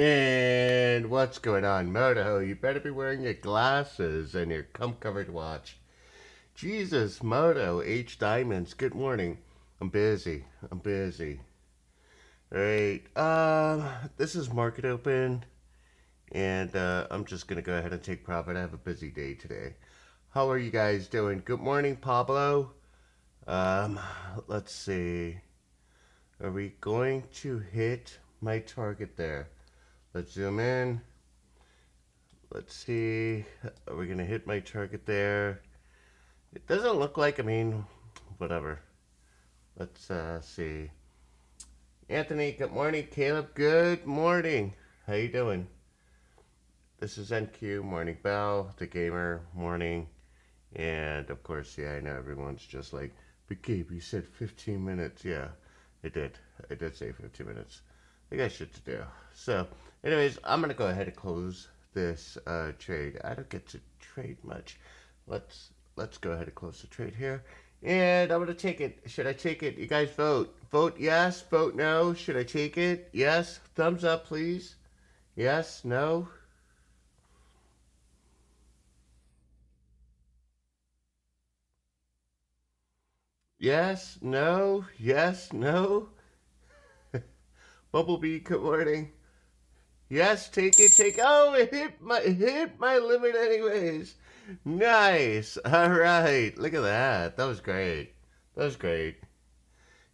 And what's going on, Moto? You better be wearing your glasses and your covered watch. Jesus, Moto, H Diamonds, good morning. I'm busy. I'm busy. Alright, this is Market Open, and I'm just gonna go ahead and take profit. I have a busy day today. How are you guys doing? Good morning, Pablo. Um, let's see. Are we going to hit my target there? Let's zoom in. Let's see. Are we going to hit my target there? It doesn't look like, whatever. Let's see. Anthony, good morning. Caleb, good morning. How you doing? This is NQ, Morning Bell, The Gamer, morning. And, of course, yeah, I know everyone's just like, but Gabe, you said 15 minutes. Yeah, I did. I did say 15 minutes. I got shit to do. So, anyways, I'm going to go ahead and close this trade. I don't get to trade much. Let's go ahead and close the trade here. And I'm going to take it. Should I take it? You guys vote. Vote yes, vote no. Should I take it? Yes. Thumbs up, please. Yes, no. Yes, no, yes, no. Bumblebee, good morning. Yes, take it, take. Oh, it hit my limit anyways. Nice. All right. Look at that. That was great. That was great.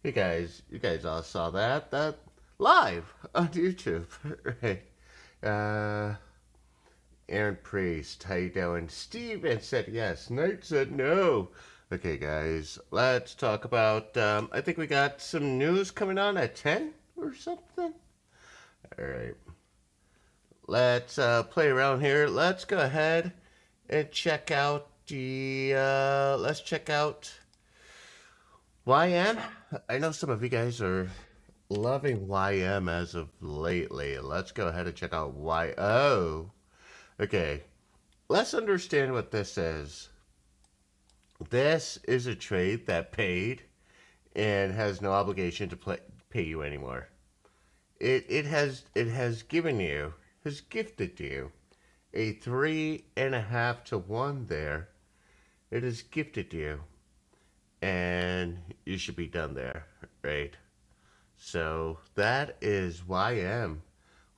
You guys all saw that live on YouTube, right? Uh, Aaron Priest, how you doing? Steven said yes. Knight said no. Okay, guys, let's talk about. I think we got some news coming on at 10 or something. All right. Let's play around here. Let's go ahead and check out the. Let's check out YM. I know some of you guys are loving YM as of lately. Let's go ahead and check out Y. Oh, okay. Let's understand what this is. This is a trade that paid and has no obligation to pay you anymore. It has given you, has gifted you a 3.5 to 1 there. It has gifted you, and you should be done there, right? So that is YM.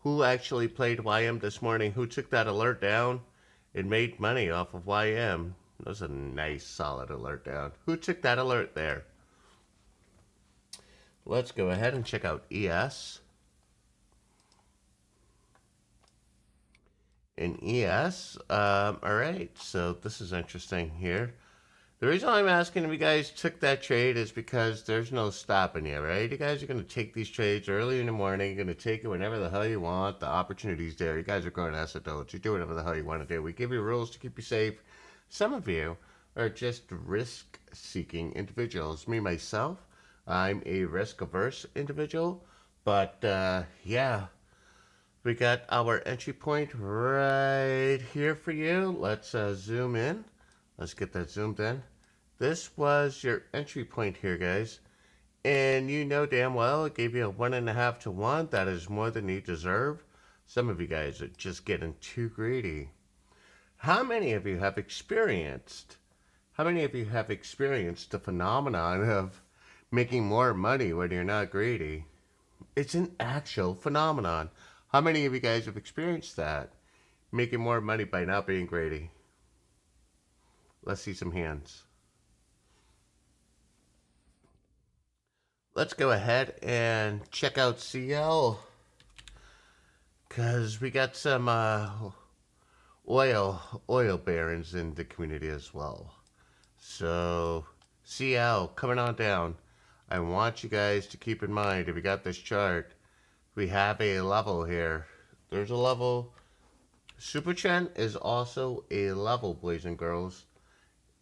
Who actually played YM this morning? Who took that alert down and made money off of YM? That was a nice, solid alert down. Who took that alert there? Let's go ahead and check out ES. In ES, all right, so this is interesting here. The reason why I'm asking if you guys took that trade is because there's no stopping you, right? You guys are going to take these trades early in the morning. You're going to take it whenever the hell you want. The opportunity's there. You guys are growing asset notes. You do whatever the hell you want to do. We give you rules to keep you safe. Some of you are just risk-seeking individuals. Me, myself, I'm a risk-averse individual. But, yeah, we got our entry point right here for you. Let's zoom in. Let's get that zoomed in. This was your entry point here, guys. And you know damn well it gave you a 1.5 to 1. That is more than you deserve. Some of you guys are just getting too greedy. How many of you have experienced? How many of you have experienced the phenomenon of making more money when you're not greedy? It's an actual phenomenon. How many of you guys have experienced that? Making more money by not being greedy? Let's see some hands. Let's go ahead and check out CL. Because we got some oil barons in the community as well. So, CL, coming on down. I want you guys to keep in mind, if you got this chart, we have a level here. There's a level. Super Chen is also a level, boys and girls.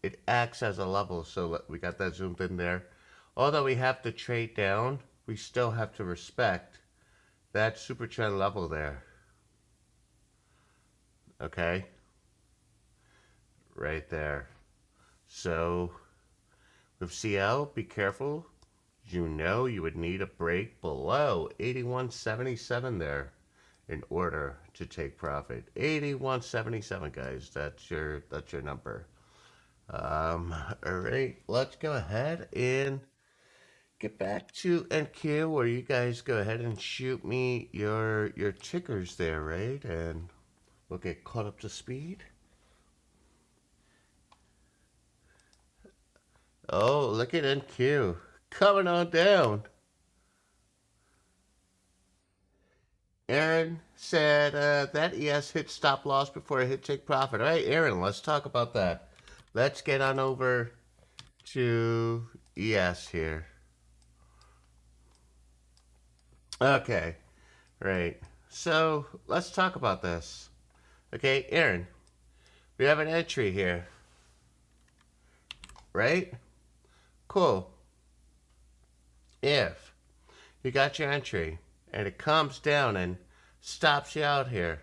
It acts as a level, so we got that zoomed in there. Although we have to trade down, we still have to respect that Super Chen level there. Okay? Right there. So, with CL, be careful. You know you would need a break below 81.77 there. in order to take profit. 81.77, guys. That's your number. All right, let's go ahead and get back to NQ, where you guys go ahead and shoot me your tickers there, right? And we'll get caught up to speed. Oh, look at NQ coming on down. Aaron said that ES hit stop loss before it hit take profit. All right, Aaron, let's talk about that. Let's get on over to ES here. Okay, right. So let's talk about this. Okay, Aaron, we have an entry here, right? Cool. If you got your entry and it comes down and stops you out here,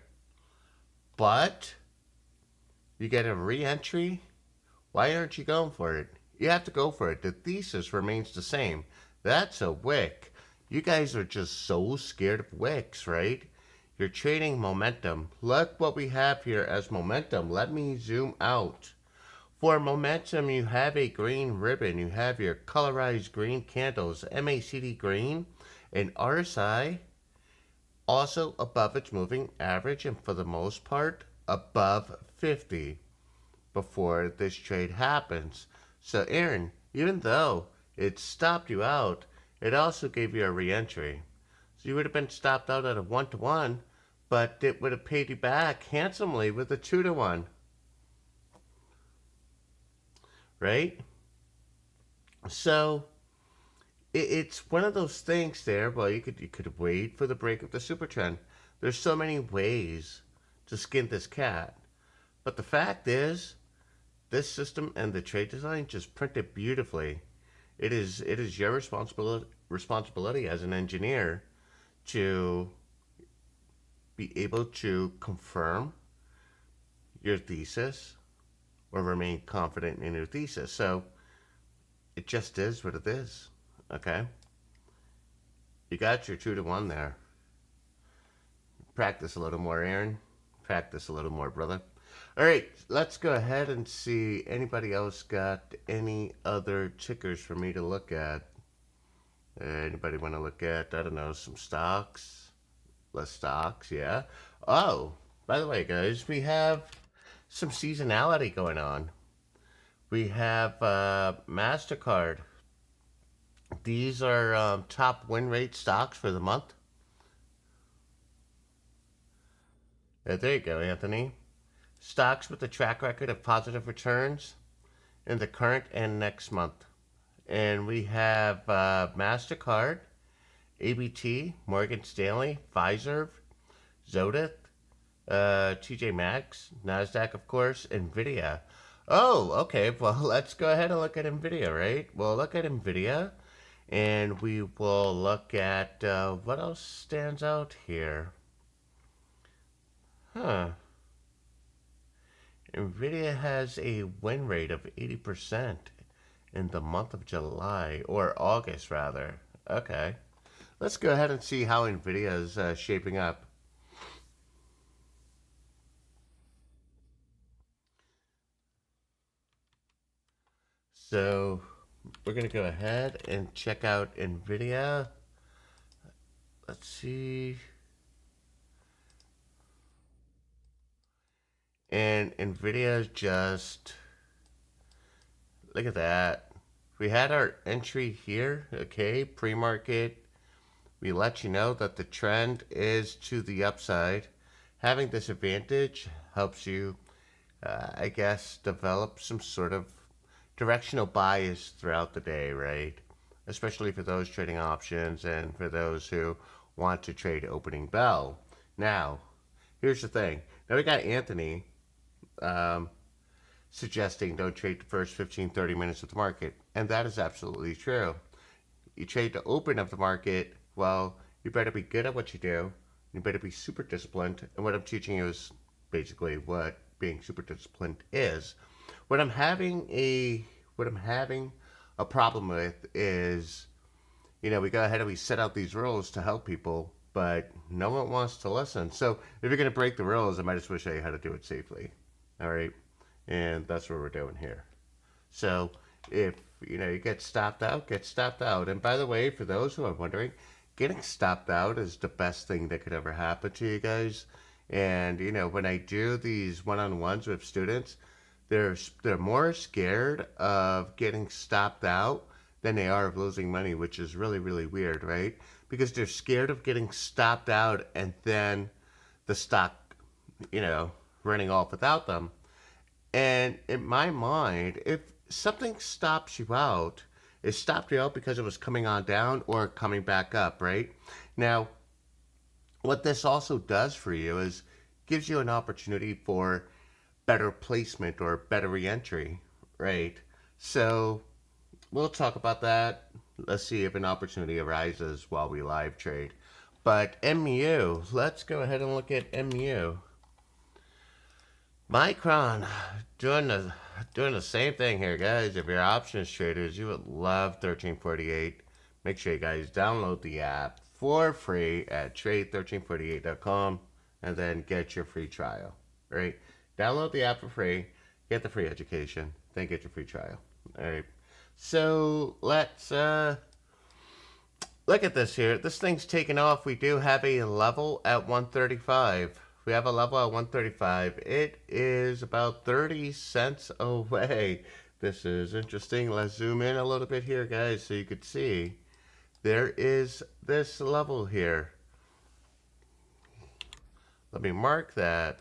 but you get a re-entry, why aren't you going for it? You have to go for it. The thesis remains the same. That's a wick. You guys are just so scared of wicks, right? You're trading momentum. Look what we have here as momentum. Let me zoom out. For momentum, you have a green ribbon. You have your colorized green candles, MACD green, and RSI also above its moving average, and for the most part, above 50 before this trade happens. So, Aaron, even though it stopped you out, it also gave you a re-entry. So you would have been stopped out at a 1-to-1, but it would have paid you back handsomely with a 2-to-1. Right? So it's one of those things there. Well, you could wait for the break of the super trend. There's so many ways to skin this cat. But the fact is, this system and the trade design just print it beautifully. It is your responsibility as an engineer to be able to confirm your thesis or remain confident in your thesis. So it just is what it is. Okay? You got your 2-to-1 there. Practice a little more, Aaron. Practice a little more, brother. All right, let's go ahead and see anybody else got any other tickers for me to look at. Anybody want to look at, I don't know, some stocks? Less stocks, yeah. Oh, by the way, guys, we have some seasonality going on. We have MasterCard. These are top win rate stocks for the month. There you go, Anthony. Stocks with a track record of positive returns in the current and next month. And we have MasterCard, ABT, Morgan Stanley, Pfizer, Zodith, TJ Maxx, NASDAQ, of course, Nvidia. Oh, okay. Well, let's go ahead and look at Nvidia, right? We'll look at Nvidia, and we will look at what else stands out here. Huh. Nvidia has a win rate of 80% in the month of July, or August rather. Okay. Let's go ahead and see how Nvidia is shaping up. So we're going to go ahead and check out Nvidia. Let's see. And Nvidia just, look at that. We had our entry here, okay, pre-market. We let you know that the trend is to the upside. Having this advantage helps you, I guess, develop some sort of directional bias throughout the day, right? Especially for those trading options and for those who want to trade opening bell. Now, here's the thing. Now we got Anthony um, suggesting don't trade the first 15, 30 minutes of the market. And that is absolutely true. You trade the open of the market, well, you better be good at what you do. You better be super disciplined. And what I'm teaching you is basically what being super disciplined is. What I'm having a problem with is, we go ahead and we set out these rules to help people, but no one wants to listen. So if you're going to break the rules, I might as well show you how to do it safely. All right. And that's what we're doing here. So if you get stopped out, get stopped out. And by the way, for those who are wondering, getting stopped out is the best thing that could ever happen to you guys. And when I do these one-on-ones with students, they're more scared of getting stopped out than they are of losing money, which is really, really weird, right? Because they're scared of getting stopped out and then the stock, you know, running off without them. And in my mind, if something stops you out, it stopped you out because it was coming on down or coming back up, right? Now, what this also does for you is gives you an opportunity for better placement or better reentry, right? So we'll talk about that. Let's see if an opportunity arises while we live trade. But MU, let's go ahead and look at MU. Micron doing the same thing here, guys. If you're options traders, you would love 1348. Make sure you guys download the app for free at trade1348.com and then get your free trial. Right? Download the app for free, get the free education, then get your free trial. All right. So let's look at this here. This thing's taken off. We do have a level at 135. We have a level at 135. It is about 30 cents away. This is interesting. Let's zoom in a little bit here, guys, so you could see. There is this level here. Let me mark that.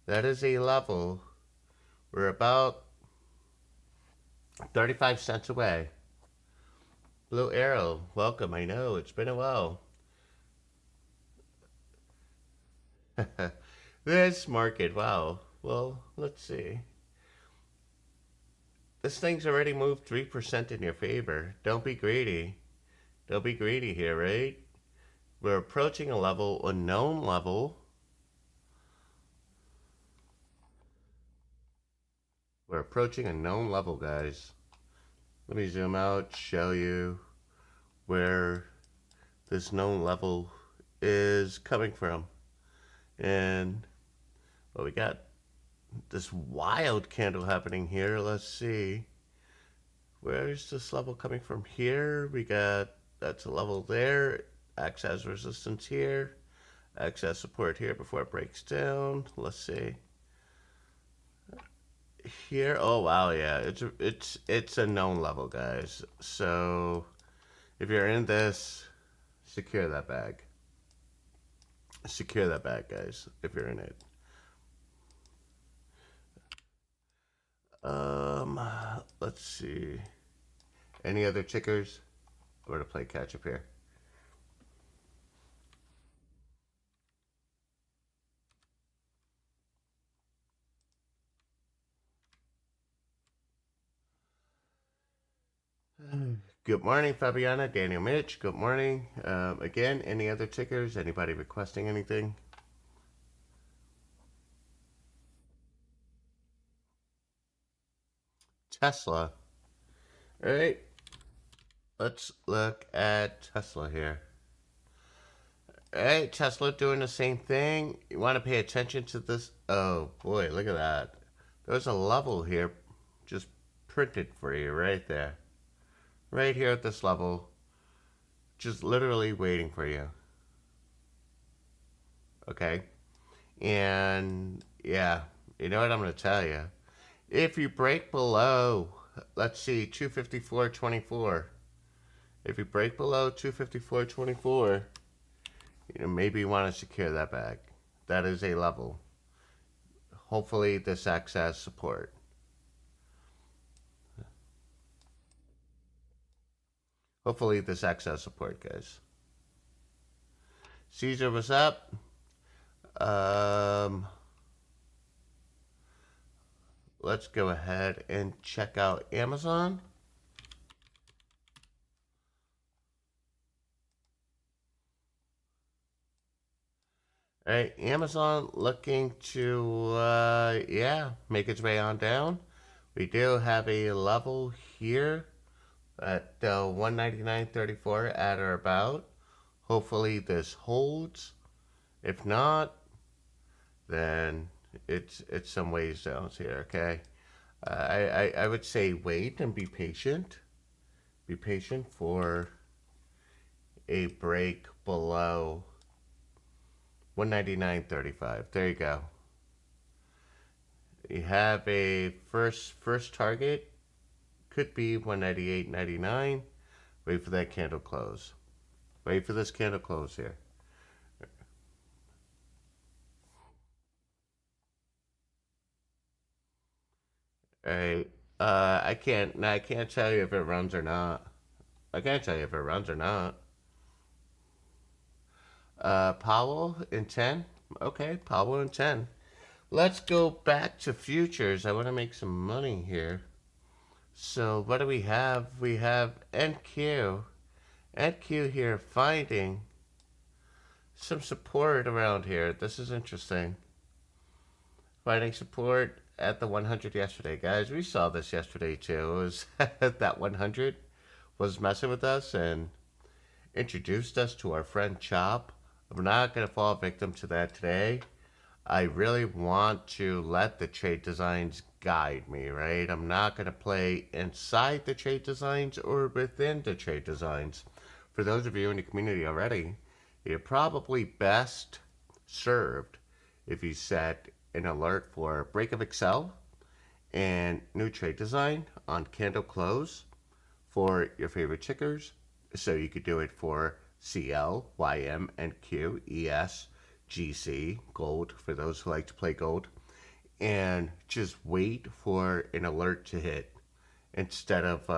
That is a level. We're about 35 cents away. Blue arrow, welcome. I know, it's been a while. This market, wow. Well, let's see. This thing's already moved 3% in your favor. Don't be greedy. Don't be greedy here, right? We're approaching a level, a known level. We're approaching a known level, guys. Let me zoom out, show you where this known level is coming from. And well, we got this wild candle happening here. Let's see. Where's this level coming from here? We got, that's a level there. Access resistance here. Access support here before it breaks down. Let's see. Here, oh wow, yeah, it's a known level, guys. So if you're in this, secure that bag. Secure that bag, guys, if you're in it. Let's see. Any other tickers? I'm gonna play catch up here. Good morning, Fabiana, Daniel, Mitch. Good morning. Again, any other tickers? Anybody requesting anything? Tesla. All right. Let's look at Tesla here. All right, Tesla doing the same thing. You want to pay attention to this? Oh boy, look at that. There's a level here just printed for you right there. Right here at this level. Just literally waiting for you. Okay? And yeah, you know what I'm going to tell you? If you break below, let's see, 254.24. If you break below 254.24, maybe you want to secure that bag. That is a level. Hopefully this acts as support. Hopefully this acts as support, guys. Caesar, what's up? Let's go ahead and check out Amazon. All right, Amazon looking to, yeah, make its way on down. We do have a level here at 199.34 at or about. Hopefully this holds. If not, then it's some ways down here. Okay. I would say wait and be patient. Be patient for a break below 199.35. There you go. You have a first target, could be 198.99. Wait for that candle close. Wait for this candle close here. All right. I can't tell you if it runs or not. I can't tell you if it runs or not. Powell in 10. Okay, Powell in 10. Let's go back to futures. I want to make some money here. So what do we have? We have NQ. NQ here finding some support around here. This is interesting. Finding support at the 100 yesterday, guys. We saw this yesterday too. It was that 100 was messing with us and introduced us to our friend Chop. I'm not going to fall victim to that today. I really want to let the trade designs guide me, right? I'm not going to play inside the trade designs or within the trade designs. For those of you in the community already, you're probably best served if you set an alert for break of Excel and new trade design on candle close for your favorite tickers. So you could do it for CL, YM, NQ, ES, GC, gold, for those who like to play gold, and just wait for an alert to hit instead of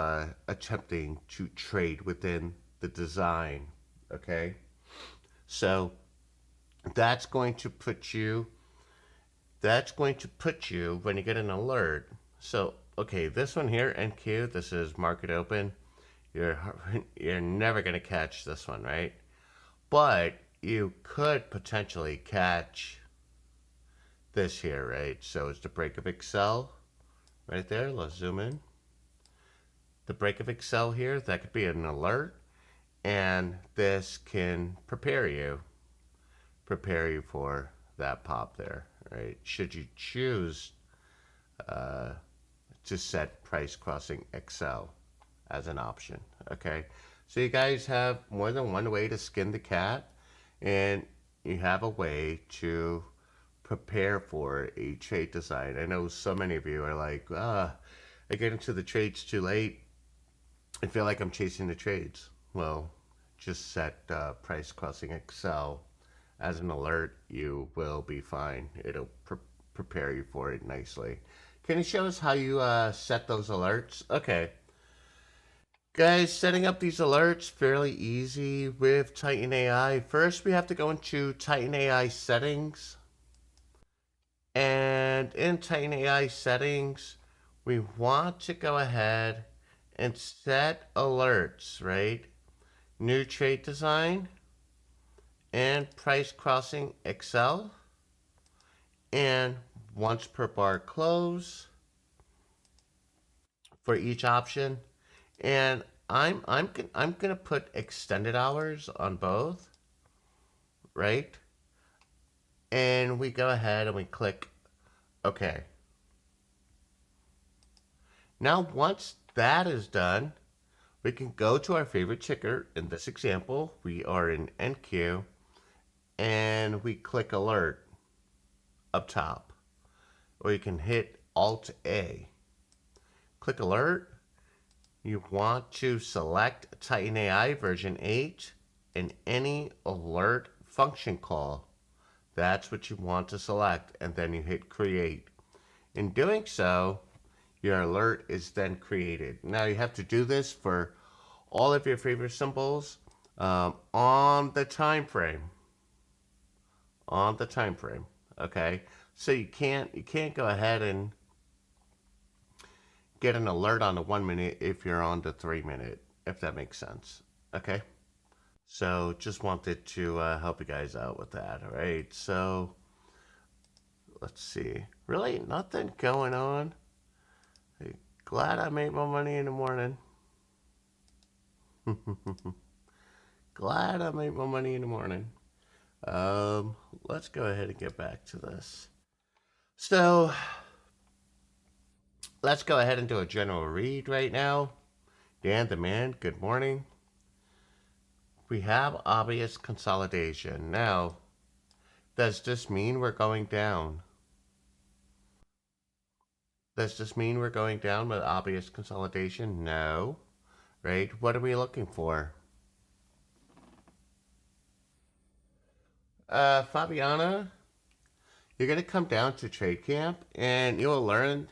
attempting to trade within the design. Okay? So that's going to put you when you get an alert. So okay, this one here, NQ, this is market open. You're you're never gonna catch this one, right? But you could potentially catch this here, right? So it's the break of Excel right there. Let's zoom in. The break of Excel here, that could be an alert, and this can prepare you for that pop there, right? Should you choose to set price crossing Excel as an option, okay? So you guys have more than one way to skin the cat, and you have a way to prepare for a trade design. I know so many of you are like, I get into the trades too late. I feel like I'm chasing the trades. Well, just set price crossing Excel as an alert. You will be fine. It'll prepare you for it nicely. Can you show us how you set those alerts? Okay. Guys, setting up these alerts fairly easy with Titan AI. First, we have to go into Titan AI settings. And in Titan AI settings, we want to go ahead and set alerts, right? New trade design and price crossing Excel and once per bar close for each option. And I'm gonna put extended hours on both, right? And we go ahead and we click OK. Now once that is done, we can go to our favorite ticker. In this example, we are in NQ, and we click alert up top, or you can hit Alt A. Click alert. You want to select Titan AI version 8 and any alert function call. That's what you want to select, and then you hit create. In doing so, your alert is then created. Now you have to do this for all of your favorite symbols on the time frame. On the time frame, okay? So you can't go ahead and get an alert on the 1 minute if you're on the 3 minute, if that makes sense. Okay. So just wanted to help you guys out with that. All right. So let's see. Really nothing going on. Glad I made my money in the morning. Glad I made more money in the morning. Um, let's go ahead and get back to this. So, let's go ahead and do a general read right now. Dan the man, good morning. We have obvious consolidation. Now, does this mean we're going down? Does this mean we're going down with obvious consolidation? No. Right? What are we looking for? Fabiana, you're going to come down to trade camp and you'll learn,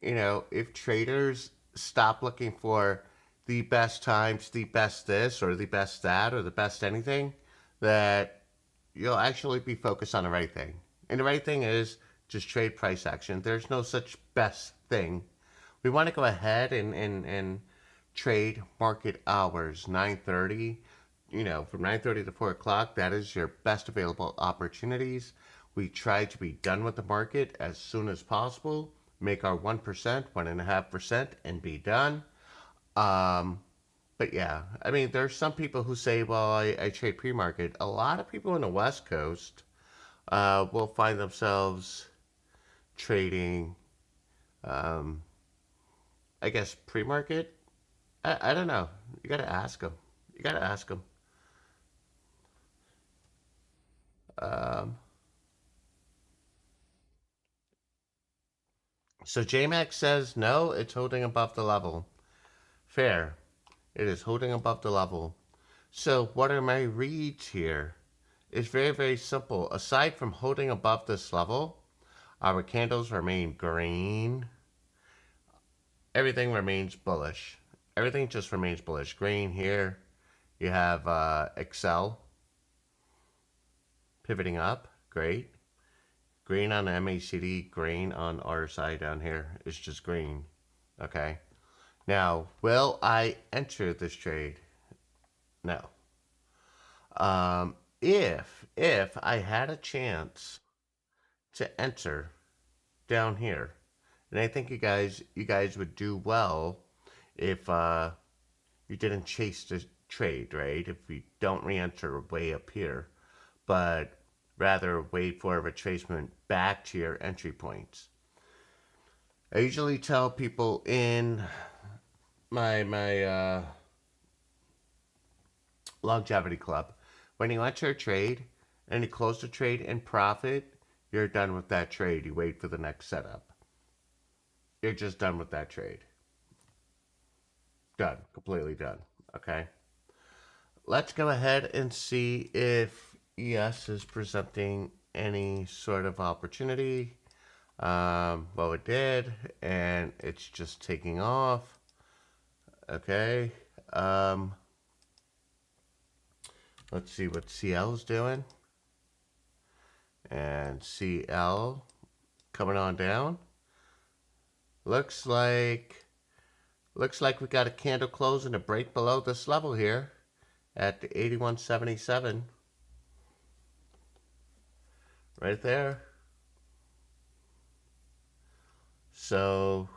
if traders stop looking for the best times, the best this, or the best that, or the best anything, that you'll actually be focused on the right thing. And the right thing is just trade price action. There's no such best thing. We want to go ahead and trade market hours, 9:30. From 9:30 to 4 o'clock, that is your best available opportunities. We try to be done with the market as soon as possible, make our 1%, 1.5%, and be done. Um, but yeah, I mean, there's some people who say, well, I trade pre market. A lot of people in the West Coast will find themselves trading, um, I guess, pre market. I don't know. You got to ask them. You got to ask them. Um, so JMax says, no, it's holding above the level. Fair. It is holding above the level. So, what are my reads here? It's very, very simple. Aside from holding above this level, our candles remain green. Everything remains bullish. Everything just remains bullish. Green here. You have Excel pivoting up. Great. Green on the MACD. Green on our side down here. It's just green. Okay. Now, will I enter this trade? No. Um, if I had a chance to enter down here, and I think you guys would do well if you didn't chase the trade, right? If we don't re-enter way up here, but rather wait for a retracement back to your entry points. I usually tell people in my longevity club, when you enter a trade and you close the trade in profit, you're done with that trade. You wait for the next setup. You're just done with that trade. Done. Completely done. Okay. Let's go ahead and see if ES is presenting any sort of opportunity. Well, it did, and it's just taking off. Okay. Let's see what CL is doing. And CL coming on down. Looks like we got a candle close and a break below this level here at the 81.77. Right there. So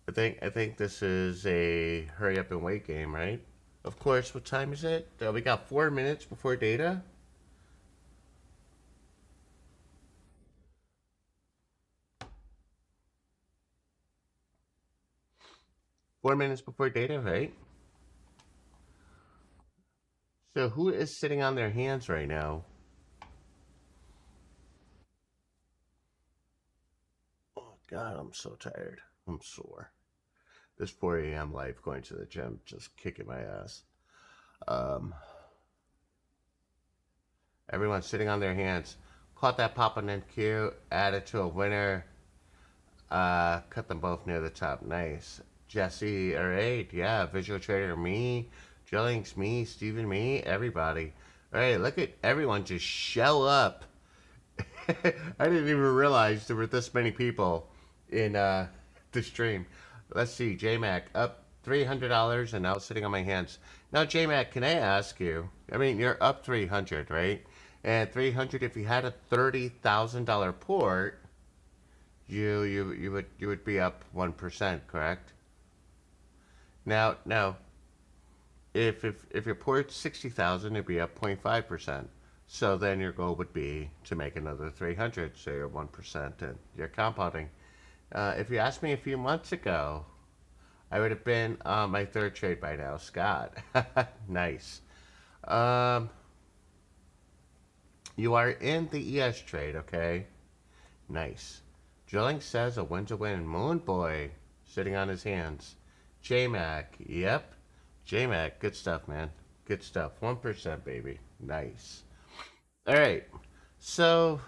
I think this is a hurry up and wait game, right? Of course, what time is it? We got 4 minutes before data. 4 minutes before data, right? So who is sitting on their hands right now? Oh God, I'm so tired. I'm sore. This 4 a.m. life going to the gym just kicking my ass. Um, Everyone's sitting on their hands. Caught that pop and then Q, added to a winner. Cut them both near the top. Nice. Jesse, alright, yeah. Visual Trader, me. Drillings, me. Steven, me. Everybody. Alright, look at everyone just show up. I didn't even realize there were this many people in the stream. Let's see, JMac up $300 and now sitting on my hands. Now, JMac, can I ask you? I mean, you're up 300, right? And 300, if you had a $30,000 port, you would be up 1%, correct? Now, if your port's 60,000, it'd be up 0.5%. So then your goal would be to make another 300, so you're 1%, and you're compounding. If you asked me a few months ago, I would have been on my third trade by now, Scott. Nice. Um, you are in the ES trade, okay? Nice. Drilling says a win's a win. Moon Boy sitting on his hands. J-Mac, yep. J-Mac, good stuff, man. Good stuff. 1%, baby. Nice. All right. So,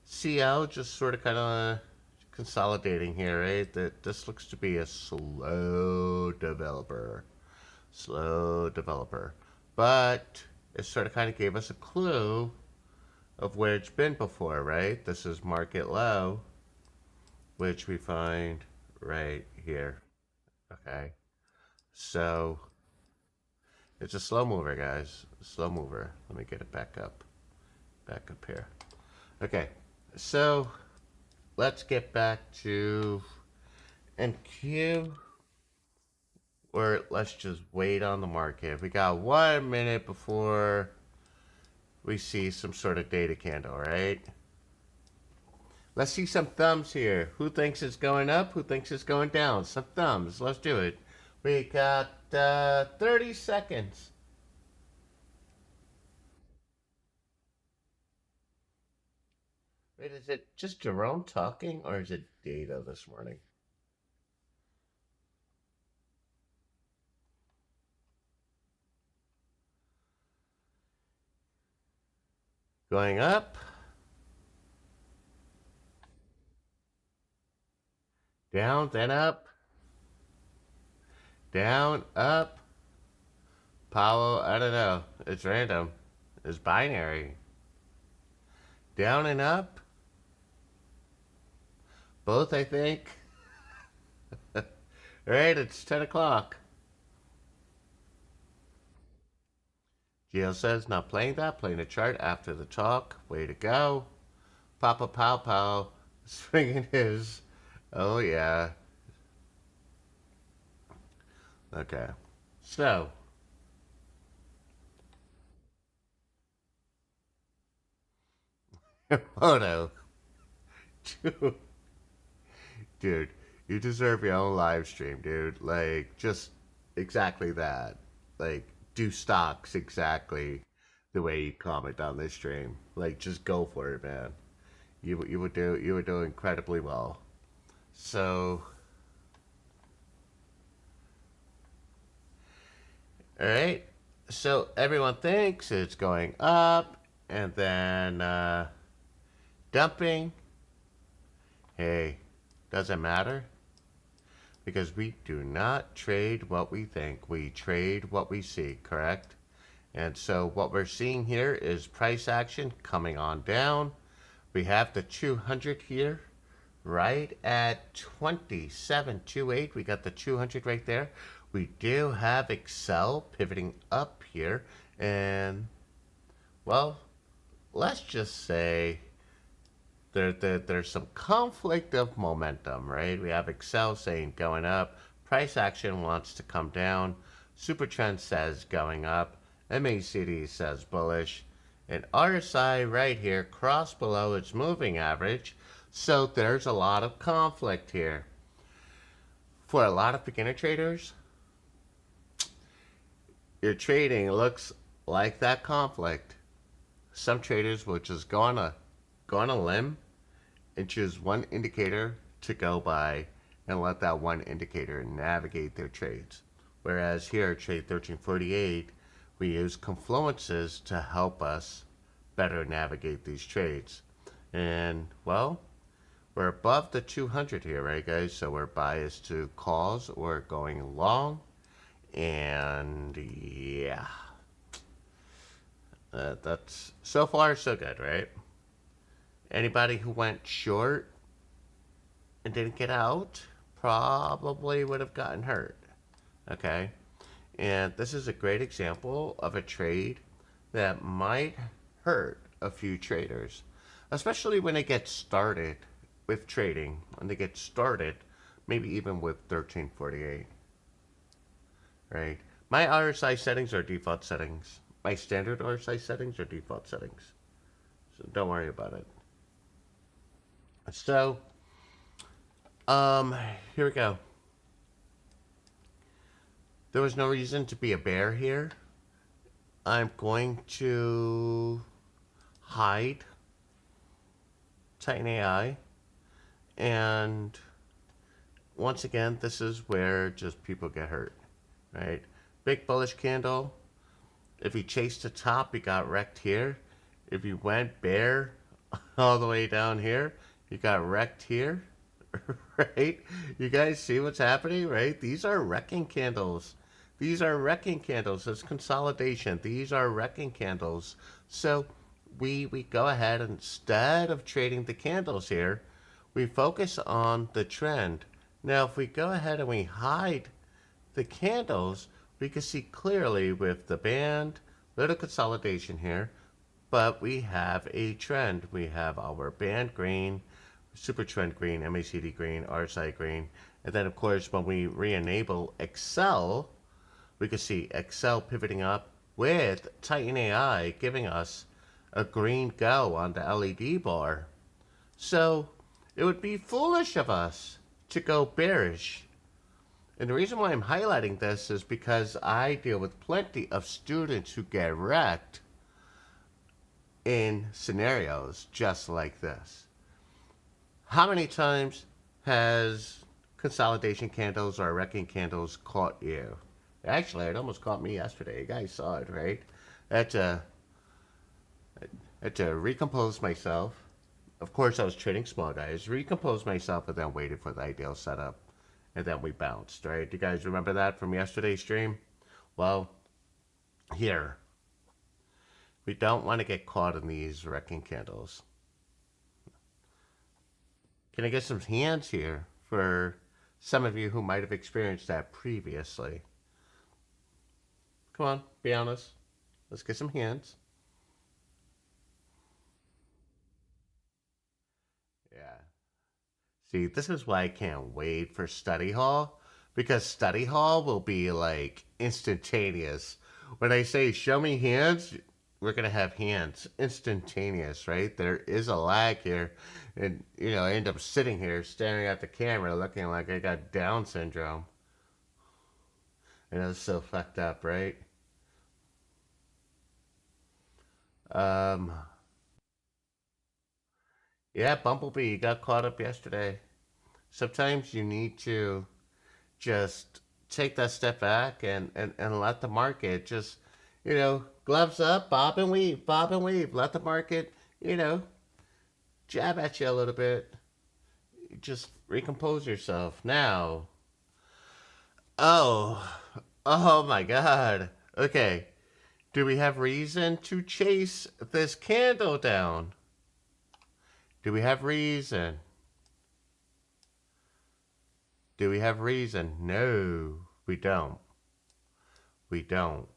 CL just sort of kind of consolidating here, right? That this looks to be a slow developer. Slow developer. But it sort of kind of gave us a clue of where it's been before, right? This is market low, which we find right here. Okay. So it's a slow mover, guys. Slow mover. Let me get it back up. Back up here. Okay. So let's get back to NQ, or let's just wait on the market. We got 1 minute before we see some sort of data candle, right? Let's see some thumbs here. Who thinks it's going up? Who thinks it's going down? Some thumbs. Let's do it. We got 30 seconds. Wait, is it just Jerome talking, or is it data this morning? Going up, down, then up, down, up. Powell, I don't know. It's random. It's binary. Down and up. Both, I think. All right, it's 10 o'clock. Gio says, not playing that, playing the chart after the talk. Way to go. Papa Pow Pow swinging his. Oh, yeah. Okay. So. Photo. Dude, you deserve your own live stream, dude. Like, just exactly that. Like, do stocks exactly the way you comment on this stream. Like, just go for it, man. You would do incredibly well. So, all right. So everyone thinks it's going up, and then dumping. Hey, doesn't matter, because we do not trade what we think. We trade what we see, correct? And so what we're seeing here is price action coming on down. We have the 200 here right at 27.28. We got the 200 right there. We do have Excel pivoting up here. And, well, let's just say there's some conflict of momentum, right? We have Excel saying going up. Price action wants to come down. Supertrend says going up. MACD says bullish. And RSI right here crossed below its moving average. So there's a lot of conflict here. For a lot of beginner traders, your trading looks like that conflict. Some traders will just go on a limb and choose one indicator to go by and let that one indicator navigate their trades. Whereas here at Trade 1348, we use confluences to help us better navigate these trades. And, well, we're above the 200 here, right, guys? So we're biased to calls or going long. And, yeah. That's so far so good, right? Anybody who went short and didn't get out probably would have gotten hurt. Okay? And this is a great example of a trade that might hurt a few traders, especially when they get started with trading, when they get started, maybe even with 1348, right? My RSI settings are default settings. My standard RSI settings are default settings. So don't worry about it. So, here we go. There was no reason to be a bear here. I'm going to hide Titan AI. And once again, this is where just people get hurt, right? Big bullish candle. If you chased the top, you got wrecked here. If you went bear all the way down here, you got wrecked here, right? You guys see what's happening, right? These are wrecking candles. These are wrecking candles. It's consolidation. These are wrecking candles. So we go ahead, and instead of trading the candles here, we focus on the trend. Now, if we go ahead and we hide the candles, we can see clearly with the band, little consolidation here, but we have a trend. We have our band green, super trend green, MACD green, RSI green, and then of course when we re-enable Excel, we can see Excel pivoting up with Titan AI giving us a green go on the LED bar. So it would be foolish of us to go bearish. And the reason why I'm highlighting this is because I deal with plenty of students who get wrecked in scenarios just like this. How many times has consolidation candles or wrecking candles caught you? Actually, it almost caught me yesterday. You guys saw it, right? I had to recompose myself. Of course, I was trading small guys. Recompose myself and then waited for the ideal setup. And then we bounced, right? You guys remember that from yesterday's stream? Well, here. We don't want to get caught in these wrecking candles. Can I get some hands here for some of you who might have experienced that previously? Come on, be honest. Let's get some hands. Yeah. See, this is why I can't wait for study hall, because study hall will be like instantaneous. When I say show me hands, we're gonna have hands instantaneous, right? There is a lag here, and I end up sitting here staring at the camera, looking like I got Down syndrome. And it's so fucked up, right? Um, yeah, Bumblebee, you got caught up yesterday. Sometimes you need to just take that step back and let the market just, gloves up, bob and weave. Let the market, jab at you a little bit. Just recompose yourself. Now, oh, oh my God. Okay. Do we have reason to chase this candle down? Do we have reason? Do we have reason? No, we don't. We don't.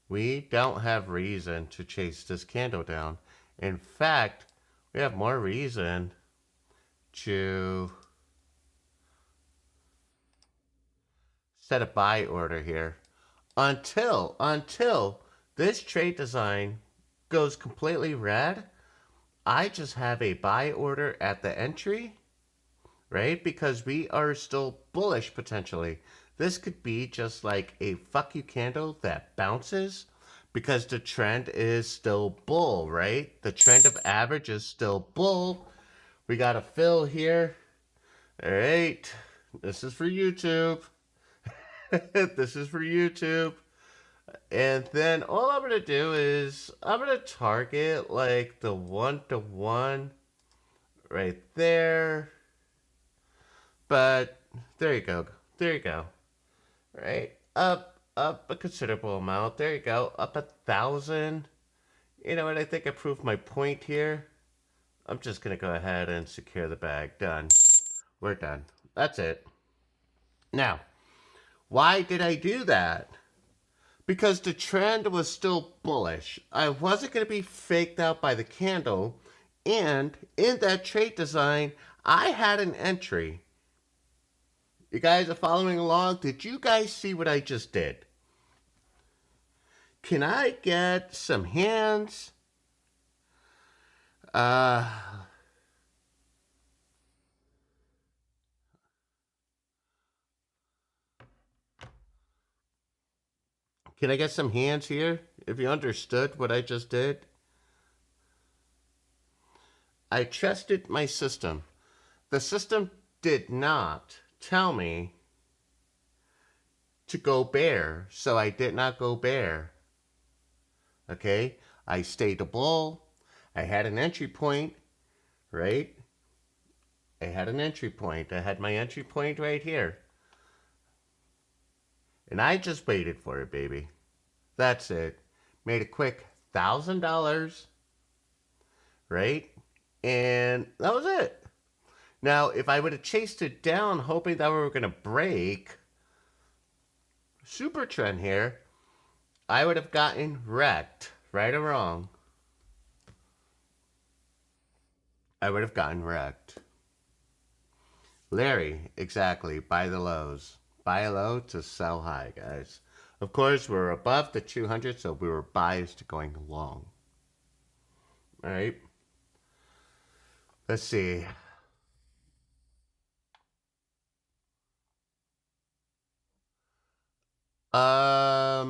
We don't have reason to chase this candle down. In fact, we have more reason to set a buy order here until this trade design goes completely red. I just have a buy order at the entry, right? Because we are still bullish potentially. This could be just like a fuck you candle that bounces because the trend is still bull, right? The trend of average is still bull. We got a fill here. All right. This is for YouTube. This is for YouTube. And then all I'm going to do is I'm going to target like the 1-to-1 right there. But there you go. There you go. Right? Up a considerable amount. There you go. Up 1,000. You know what? I think I proved my point here. I'm just going to go ahead and secure the bag. Done. We're done. That's it. Now, why did I do that? Because the trend was still bullish. I wasn't going to be faked out by the candle. And in that trade design, I had an entry. You guys are following along? Did you guys see what I just did? Can I get some hands? Uh, can I get some hands here? If you understood what I just did, I trusted my system. The system did not tell me to go bear, so I did not go bear. Okay? I stayed a bull. I had an entry point, right? I had an entry point. I had my entry point right here. And I just waited for it, baby. That's it. Made a quick $1,000, right? And that was it. Now, if I would have chased it down, hoping that we were going to break super trend here, I would have gotten wrecked, right or wrong. I would have gotten wrecked. Larry, exactly. Buy the lows. Buy low to sell high, guys. Of course, we're above the 200, so we were biased to going long. All right. Let's see.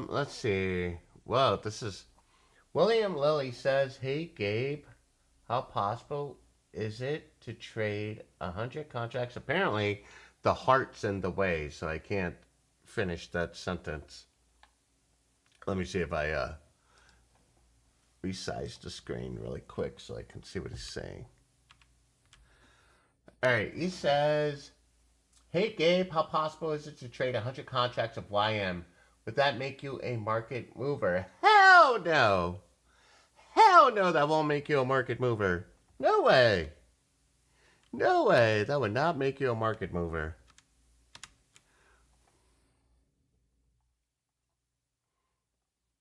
Let's see. Whoa, this is William Lilly says, "Hey Gabe, how possible is it to trade 100 contracts?" Apparently, the heart's in the way, so I can't finish that sentence. Let me see if I resize the screen really quick so I can see what he's saying. All right, he says, "Hey Gabe, how possible is it to trade 100 contracts of YM? Would that make you a market mover?" Hell no! Hell no, that won't make you a market mover. No way. No way. That would not make you a market mover.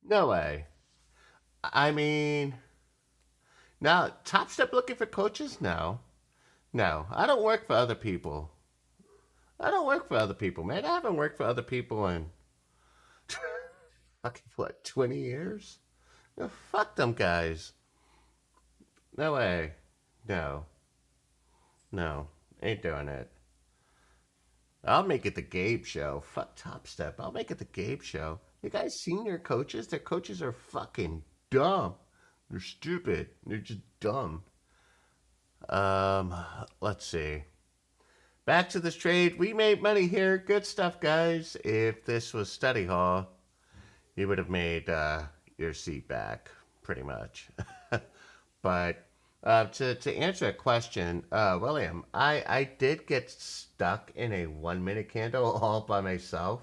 No way. I mean, now, Top Step looking for coaches? No. No. I don't work for other people. I don't work for other people, man. I haven't worked for other people in, fucking, what, 20 years? No, fuck them guys. No way. No. No. Ain't doing it. I'll make it the Gabe show. Fuck Top Step. I'll make it the Gabe show. You guys seen their coaches? Their coaches are fucking dumb. They're stupid. They're just dumb. Um, let's see. Back to this trade. We made money here. Good stuff, guys. If this was study hall, you would have made your seat back, pretty much. But to answer a question, William, I did get stuck in a 1 minute candle all by myself.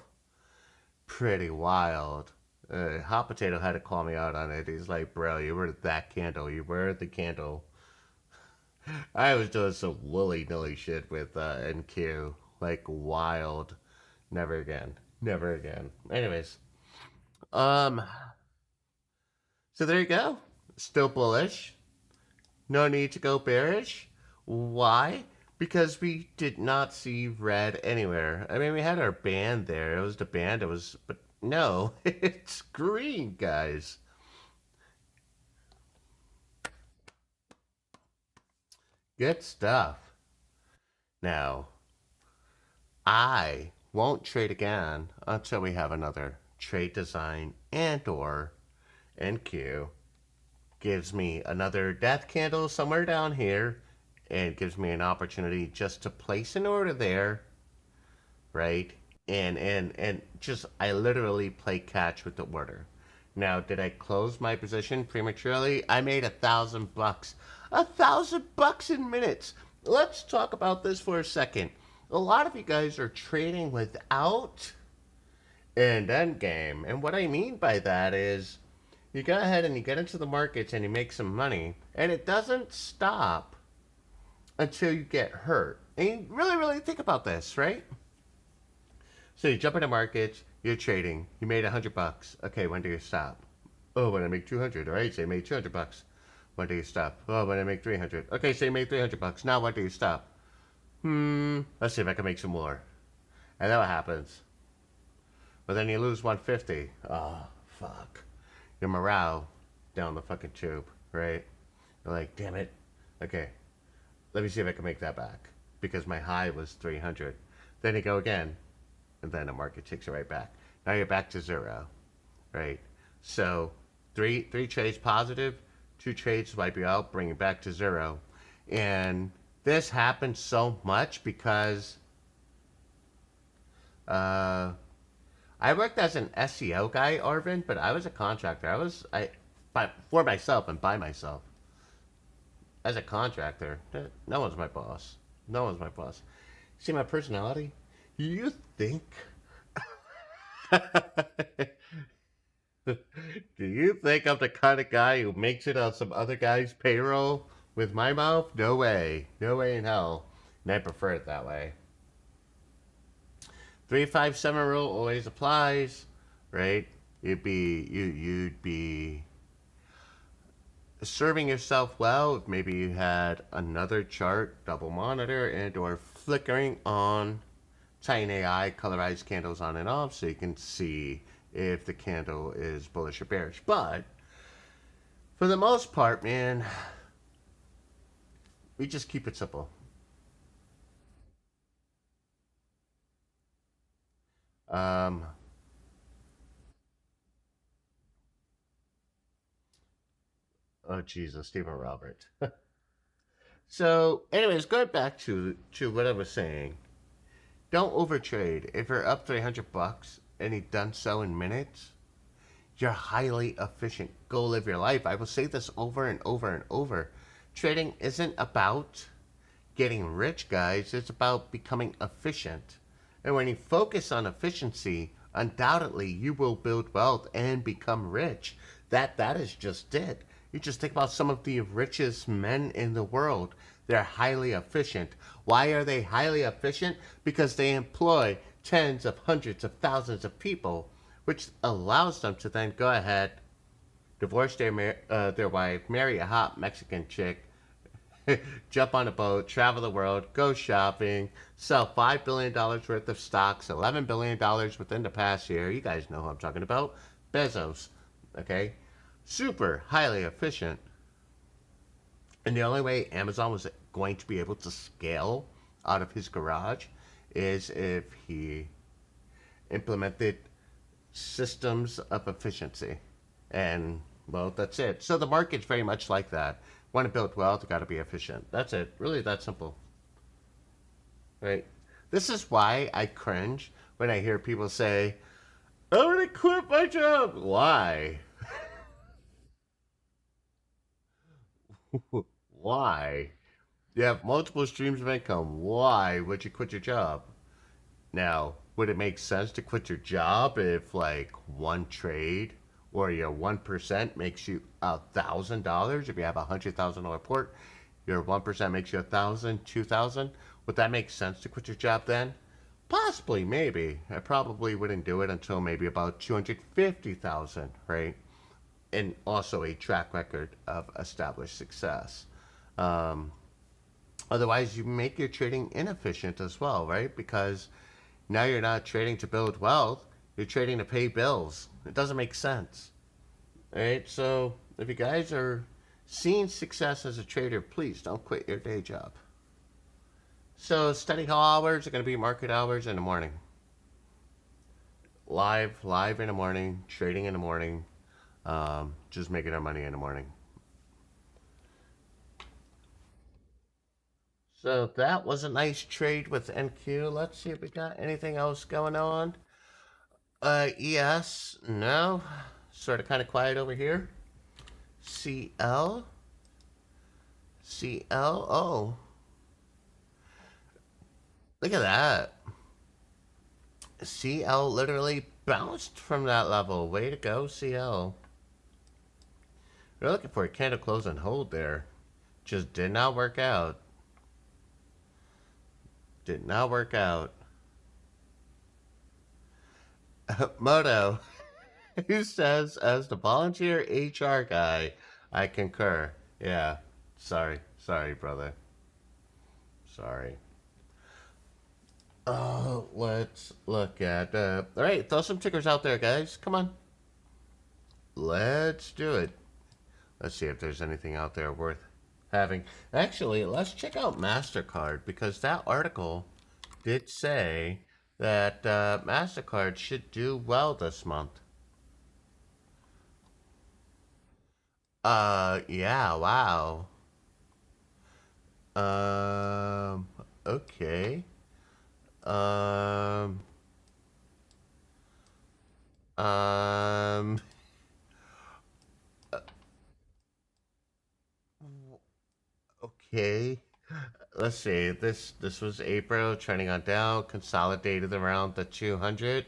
Pretty wild. Hot Potato had to call me out on it. He's like, "Bro, you were that candle. You were the candle." I was doing some willy nilly shit with NQ. Like, wild. Never again. Never again. Anyways, um, so there you go. Still bullish. No need to go bearish. Why? Because we did not see red anywhere. I mean, we had our band there. It was the band. It was, but no, it's green, guys. Good stuff. Now, I won't trade again until we have another trade design and or NQ gives me another death candle somewhere down here and gives me an opportunity just to place an order there, right? And just I literally play catch with the order. Now, did I close my position prematurely? I made $1,000. $1,000 in minutes. Let's talk about this for a second. A lot of you guys are trading without an end game, and what I mean by that is you go ahead and you get into the markets and you make some money, and it doesn't stop until you get hurt. And you really, really think about this, right? So you jump into markets, you're trading, you made $100. Okay, when do you stop? Oh, when I make 200. All right, so you made $200. When do you stop? Oh, when I make 300. Okay, so you made $300. Now when do you stop? Let's see if I can make some more. And then what happens? But then you lose 150. Oh, fuck. your morale down the fucking tube, right? You're like, damn it. Okay, let me see if I can make that back because my high was 300. Then you go again, and then the market takes it right back. Now you're back to zero, right? So three trades positive, two trades wipe you out, bring you back to zero. And this happens so much because uh, I worked as an SEO guy, Arvin, but I was a contractor. For myself and by myself. As a contractor, no one's my boss. No one's my boss. See my personality? You think? Do you think I'm the kind of guy who makes it on some other guy's payroll with my mouth? No way. No way in hell. And I prefer it that way. 357 rule always applies, right? You'd be serving yourself well if maybe you had another chart, double monitor, and or flickering on Titan AI colorized candles on and off so you can see if the candle is bullish or bearish. But for the most part, man, we just keep it simple. Um, oh Jesus, Stephen Robert. So, anyways, going back to what I was saying, don't overtrade. If you're up 300 bucks and you've done so in minutes, you're highly efficient. Go live your life. I will say this over and over and over. Trading isn't about getting rich, guys. It's about becoming efficient. And when you focus on efficiency, undoubtedly you will build wealth and become rich. That is just it. You just think about some of the richest men in the world. They're highly efficient. Why are they highly efficient? Because they employ tens of hundreds of thousands of people, which allows them to then go ahead, divorce their wife, marry a hot Mexican chick, jump on a boat, travel the world, go shopping, sell $5 billion worth of stocks, $11 billion within the past year. You guys know who I'm talking about. Bezos. Okay? Super highly efficient. And the only way Amazon was going to be able to scale out of his garage is if he implemented systems of efficiency. And, well, that's it. So the market's very much like that. Want to build wealth, you got to be efficient. That's it. Really that simple. Right? This is why I cringe when I hear people say, I'm going to quit my job. Why? Why? You have multiple streams of income. Why would you quit your job? Now, would it make sense to quit your job if like one trade or your 1% makes you $1,000? If you have $100,000 port, your 1% makes you 1,000, 2,000. Would that make sense to quit your job then? Possibly, maybe. I probably wouldn't do it until maybe about 250,000, right? And also a track record of established success. Um, Otherwise, you make your trading inefficient as well, right? Because now you're not trading to build wealth, you're trading to pay bills. It doesn't make sense. All right, so if you guys are seeing success as a trader, please don't quit your day job. So study hall hours are going to be market hours in the morning. Live in the morning, trading in the morning, just making our money in the morning. So that was a nice trade with NQ. Let's see if we got anything else going on. ES, no. Sort of kind of quiet over here. CL. CL, oh. Look at that. CL literally bounced from that level. Way to go, CL. We're looking for a candle close and hold there. Just did not work out. Did not work out. Moto, who says, as the volunteer HR guy, I concur. Yeah, sorry, brother. Sorry. Oh, let's look at. All right, throw some tickers out there, guys. Come on. Let's do it. Let's see if there's anything out there worth having. Actually, let's check out MasterCard because that article did say that MasterCard should do well this month. Yeah, wow. Um, okay. Um, um, okay. Let's see. This was April, trending on down, consolidated around the 200.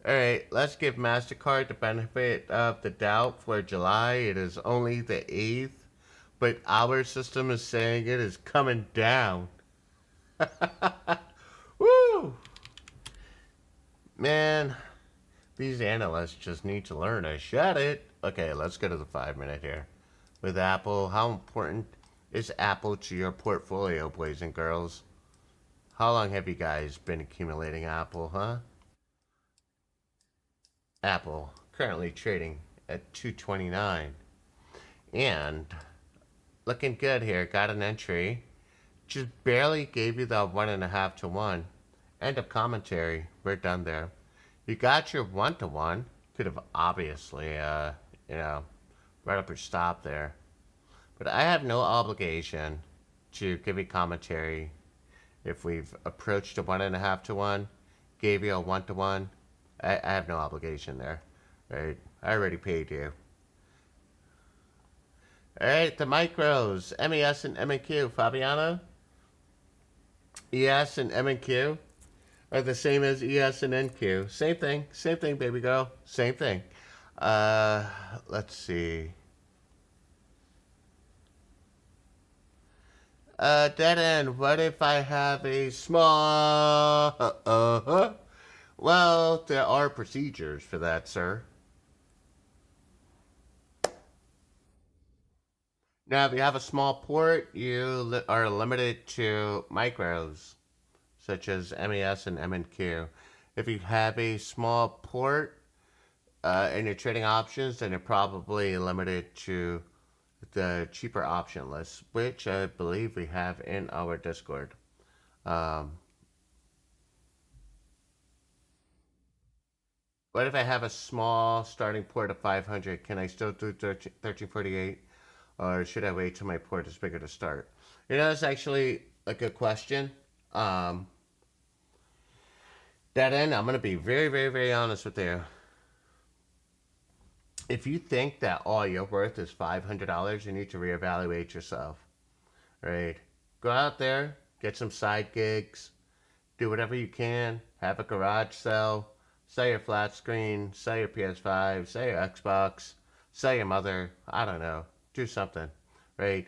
All right, let's give Mastercard the benefit of the doubt for July. It is only the 8th, but our system is saying it is coming down. Woo! Man, these analysts just need to learn to shut it. Okay, let's go to the 5 minute here. With Apple, how important is Apple to your portfolio, boys and girls? How long have you guys been accumulating Apple, huh? Apple, currently trading at 229. And looking good here. Got an entry. Just barely gave you the 1.5 to 1. End of commentary. We're done there. You got your 1 to 1. Could have obviously, you know, right up your stop there. But I have no obligation to give you commentary if we've approached a 1.5 to 1, gave you a 1 to 1. I have no obligation there, right? I already paid you. All right, the micros, MES and MQ. Fabiana, ES and MQ are the same as ES and NQ. Same thing, baby girl. Same thing. Uh, let's see. Dead end. What if I have a small? Well, there are procedures for that, sir. Now, if you have a small port, you are limited to micros, such as MES and MNQ. If you have a small port and you're trading options, then you're probably limited to the cheaper option list, which I believe we have in our Discord. Um, what if I have a small starting port of 500? Can I still do 1348? Or should I wait till my port is bigger to start? You know, that's actually a good question. Um, that end, I'm going to be very, very, very honest with you. If you think that all your worth is $500, you need to reevaluate yourself, right? Go out there, get some side gigs, do whatever you can, have a garage sale, sell your flat screen, sell your PS5, sell your Xbox, sell your mother, I don't know, do something, right?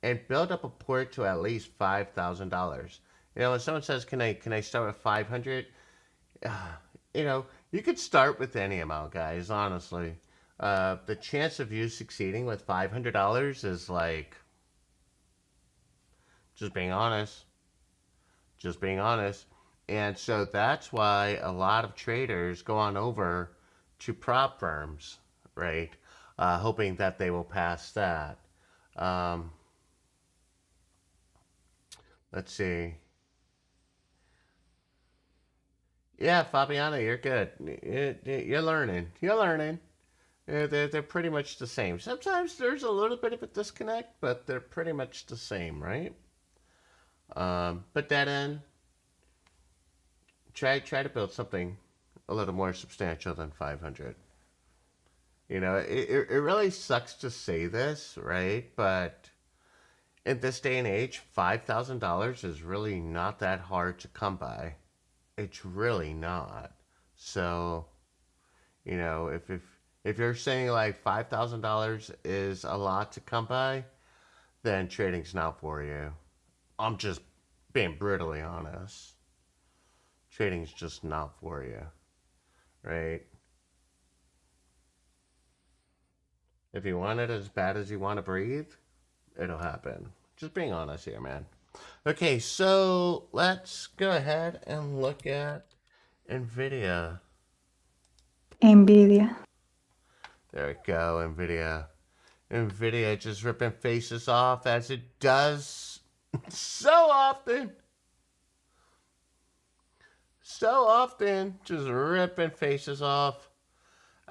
And build up a port to at least $5,000. You know, when someone says, can I start with 500? You know, you could start with any amount, guys, honestly. The chance of you succeeding with $500 is like, just being honest, just being honest. And so that's why a lot of traders go on over to prop firms, right? Hoping that they will pass that. Um, let's see. Yeah, Fabiana, you're good. You're learning. You're learning. They're pretty much the same. Sometimes there's a little bit of a disconnect, but they're pretty much the same, right? Put that in. Try to build something a little more substantial than 500. You know, it really sucks to say this, right? But in this day and age, $5,000 is really not that hard to come by. It's really not. So, you know, if you're saying like $5,000 is a lot to come by, then trading's not for you. I'm just being brutally honest. Trading's just not for you, right? If you want it as bad as you want to breathe, it'll happen. Just being honest here, man. Okay, so let's go ahead and look at Nvidia. Nvidia. There we go, Nvidia. Nvidia just ripping faces off as it does so often. So often, just ripping faces off.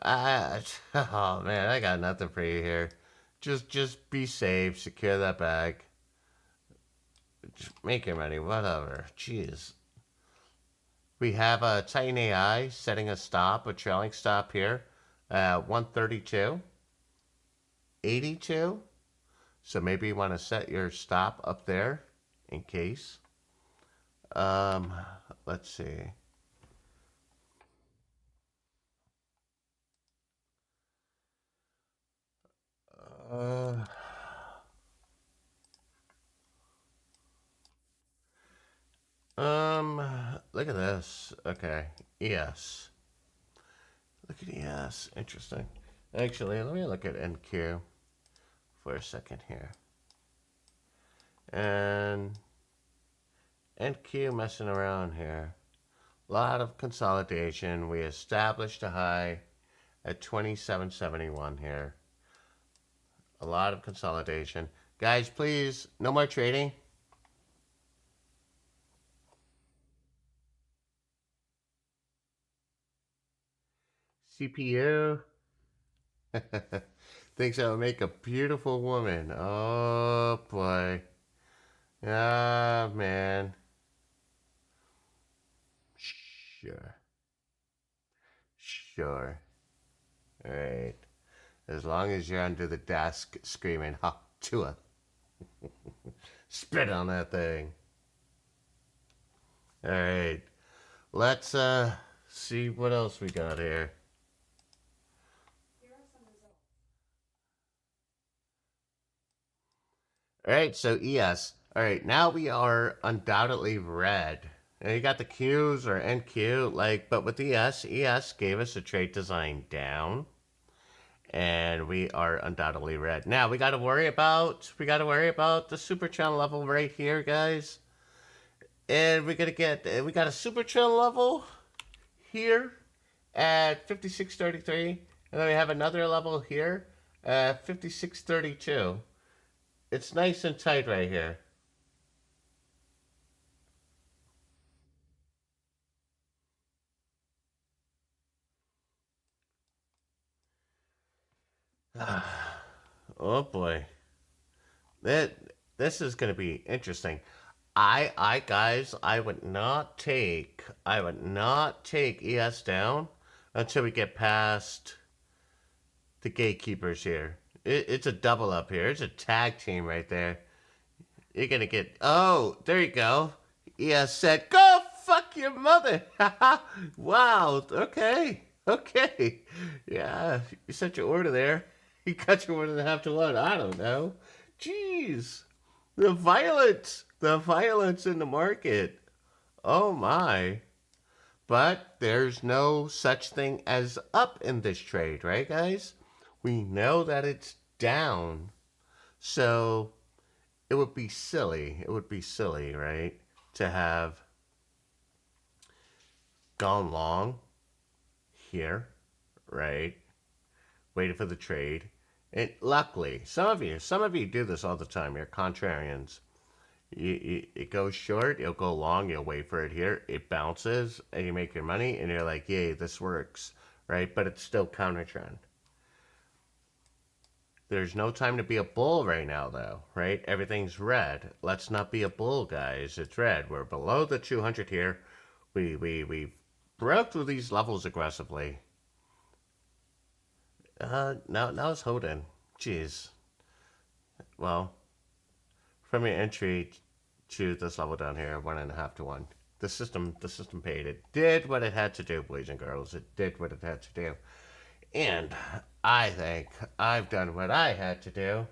Oh man, I got nothing for you here. Just be safe, secure that bag. Just make your money, whatever. Jeez. We have a Titan AI setting a stop, a trailing stop here at 132.82. So maybe you want to set your stop up there in case. Um, let's see. Uh, um, Look at this. Okay, ES. Look at ES. Interesting. Actually, let me look at NQ for a second here. And NQ messing around here. A lot of consolidation. We established a high at 27.71 here. A lot of consolidation. Guys, please, no more trading. CPU. Thinks that would make a beautiful woman. Oh boy. Ah, man. Sure. Sure. Alright. As long as you're under the desk screaming, ha, Tua. Spit on that thing. Alright. Let's see what else we got here. Alright, so ES. Alright, now we are undoubtedly red. And you got the Qs or NQ, but with ES gave us a trade design down. And we are undoubtedly red. Now we gotta worry about the super channel level right here, guys. And we got a super channel level here at 56.33, and then we have another level here at 56.32. It's nice and tight right here. Oh boy, that this is going to be interesting. Guys, I would not take ES down until we get past the gatekeepers here. It's a double up here. It's a tag team right there. You're gonna get. Oh, there you go. ES said, "Go fuck your mother." Wow. Okay. Okay. Yeah. You set your order there. You cut your order to half to one. I don't know. Jeez. The violence. The violence in the market. Oh my. But there's no such thing as up in this trade, right, guys? We know that it's down. So it would be silly. It would be silly, right? To have gone long here, right? Waiting for the trade. And luckily, some of you do this all the time. You're contrarians. It goes short, you'll go long, you'll wait for it here. It bounces, and you make your money, and you're like, yay, this works, right? But it's still counter trend. There's no time to be a bull right now, though, right? Everything's red. Let's not be a bull, guys. It's red. We're below the 200 here. We broke through these levels aggressively. Now it's holding. Jeez. Well, from your entry to this level down here, 1.5 to 1. The system paid. It did what it had to do, boys and girls. It did what it had to do. And I think I've done what I had to do.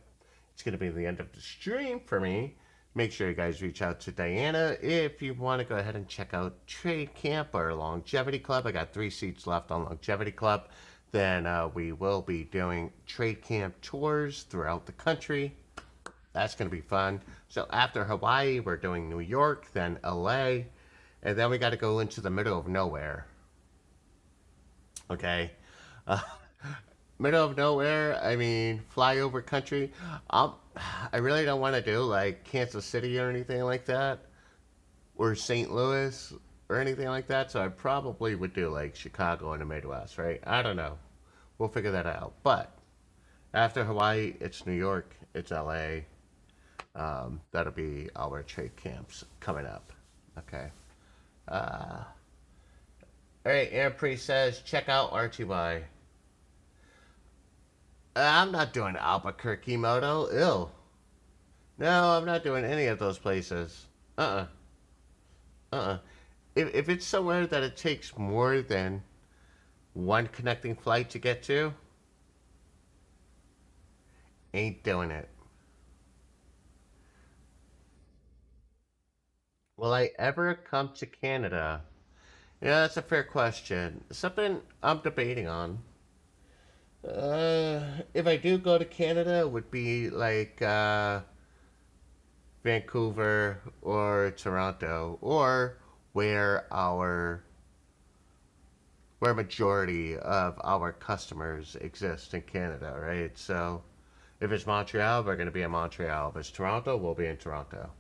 It's going to be the end of the stream for me. Make sure you guys reach out to Diana if you want to go ahead and check out Trade Camp or Longevity Club. I got 3 seats left on Longevity Club. Then we will be doing Trade Camp tours throughout the country. That's going to be fun. So after Hawaii, we're doing New York, then LA, and then we got to go into the middle of nowhere. Okay? Uh, middle of nowhere. I mean, flyover country. Um, I really don't want to do like Kansas City or anything like that, or St. Louis or anything like that. So I probably would do like Chicago in the Midwest, right? I don't know. We'll figure that out. But after Hawaii, it's New York, it's LA. That'll be our trade camps coming up. Okay. All right, Airpree says, check out RTY. I'm not doing Albuquerque Moto. Ew. No, I'm not doing any of those places. Uh uh. If it's somewhere that it takes more than one connecting flight to get to, ain't doing it. Will I ever come to Canada? Yeah, that's a fair question. Something I'm debating on. If I do go to Canada, it would be like Vancouver or Toronto, or where our where majority of our customers exist in Canada, right? So if it's Montreal, we're going to be in Montreal. If it's Toronto, we'll be in Toronto.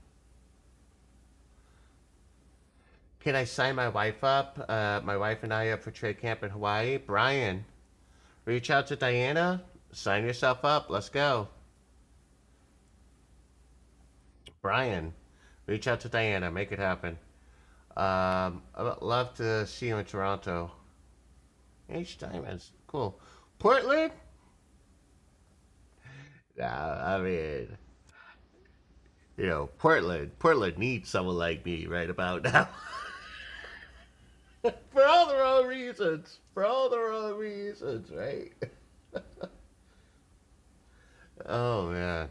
Can I sign my wife up? My wife and I up for trade camp in Hawaii. Brian, reach out to Diana. Sign yourself up. Let's go. Brian, reach out to Diana. Make it happen. I'd love to see you in Toronto. H Diamonds. Cool. Portland? Nah, I mean, Portland needs someone like me right about now. For all the wrong reasons. For all the wrong reasons, right? Oh, man.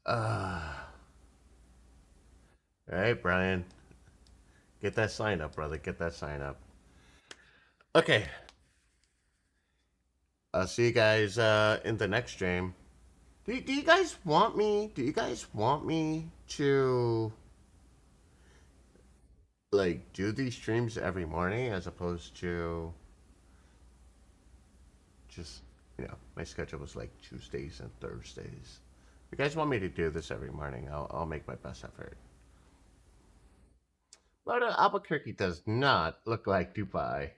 All right, Brian. Get that sign up, brother. Get that sign up. Okay. I'll see you guys in the next stream. Do you guys want me? Do you guys want me to like do these streams every morning as opposed to just my schedule was like Tuesdays and Thursdays. If you guys want me to do this every morning, I'll make my best effort. But Albuquerque does not look like Dubai.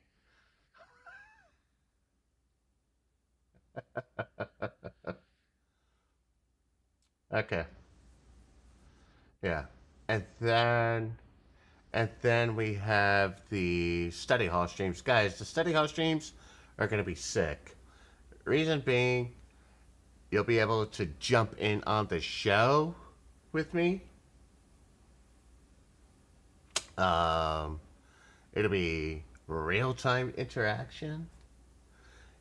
Okay, yeah, and then we have the study hall streams, guys. The study hall streams are gonna be sick. Reason being, you'll be able to jump in on the show with me. Um, it'll be real time interaction.